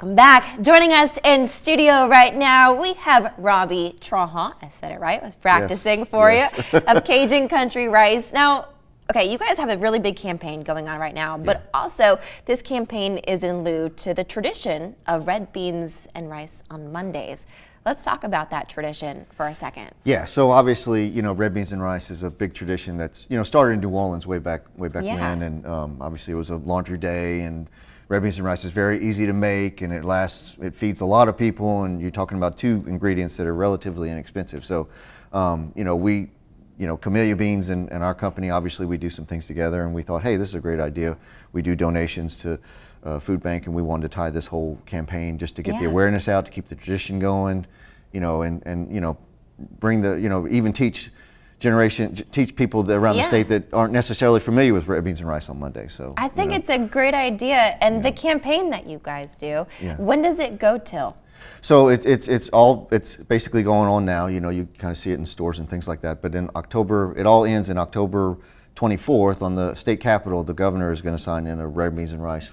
Welcome back. Joining us in studio right now, we have Robbie Trahan. I said it right. I was practicing for you. Of Cajun Country Rice. Now, okay, you guys have a really big campaign going on right now, but also this campaign is in lieu to the tradition of red beans and rice on Mondays. Let's talk about that tradition for a second. Yeah, so obviously, red beans and rice is a big tradition that's, started in New Orleans way back when, and obviously it was a laundry day, and red beans and rice is very easy to make, and it feeds a lot of people, and you're talking about two ingredients that are relatively inexpensive. So, Camellia Beans and our company, obviously we do some things together, and we thought, hey, this is a great idea. We do donations to food bank, and we wanted to tie this whole campaign just to get the awareness out, to keep the tradition going, and bring the, even teach people around the state that aren't necessarily familiar with red beans and rice on Monday. So I think it's a great idea, and the campaign that you guys do, when does it go till? So it's basically going on now. You kind of see it in stores and things like that. But in October, it all ends in October 24th on the state capitol. The governor is going to sign in a red beans and rice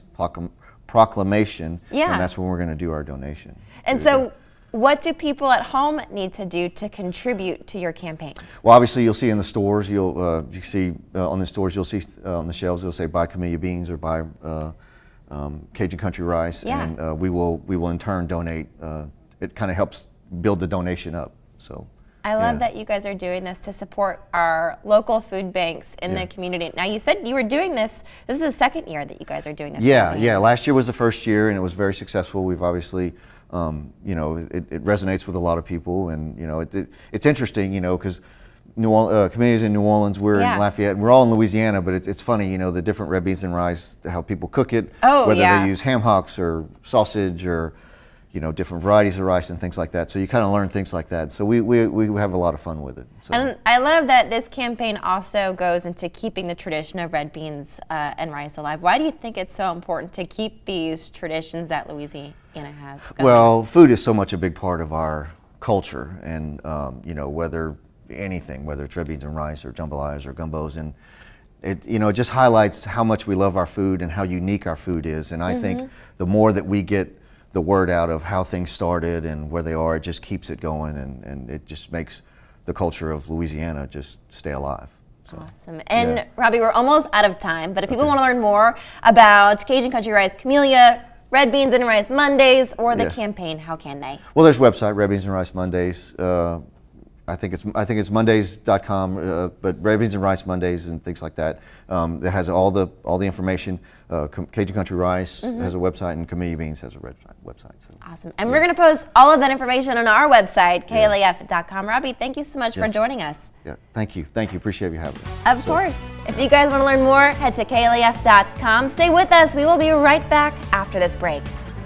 proclamation, and that's when we're going to do our donation. And so, what do people at home need to do to contribute to your campaign? Well, obviously you'll see in the stores, you'll see on the stores, you'll see on the shelves, it'll say buy Camellia Beans or buy Cajun Country Rice, and we will in turn donate. It kind of helps build the donation up. So I love that you guys are doing this to support our local food banks in the community. Now, you said you were doing this. This is the second year that you guys are doing this. Yeah. Last year was the first year, and it was very successful. We've obviously, it resonates with a lot of people, and it's interesting, because Camellia's in New Orleans, we're in Lafayette, and we're all in Louisiana, but it's funny, the different red beans and rice, how people cook it, whether they use ham hocks or sausage or different varieties of rice and things like that. So you kind of learn things like that. So we have a lot of fun with it. So. And I love that this campaign also goes into keeping the tradition of red beans and rice alive. Why do you think it's so important to keep these traditions that Louisiana have going? Well, food is so much a big part of our culture, and whether it's red beans and rice or jambalayas or gumbos, and it just highlights how much we love our food and how unique our food is. And I think the more that we get the word out of how things started and where they are, it just keeps it going, and it just makes the culture of Louisiana just stay alive. So, awesome. And Robbie, we're almost out of time, but if people want to learn more about Cajun Country Rice, Camellia, Red Beans and Rice Mondays, or the campaign, how can they? Well, there's a website, Red Beans and Rice Mondays. I think it's Mondays.com, but Red Beans and Rice Mondays and things like that. That has all the information. Cajun Country Rice has a website, and Camellia Beans has a website. So. Awesome. And we're going to post all of that information on our website, KLAF.com. Robbie, thank you so much for joining us. Yeah, thank you. Appreciate you having us. Of course. If you guys want to learn more, head to KLAF.com. Stay with us. We will be right back after this break.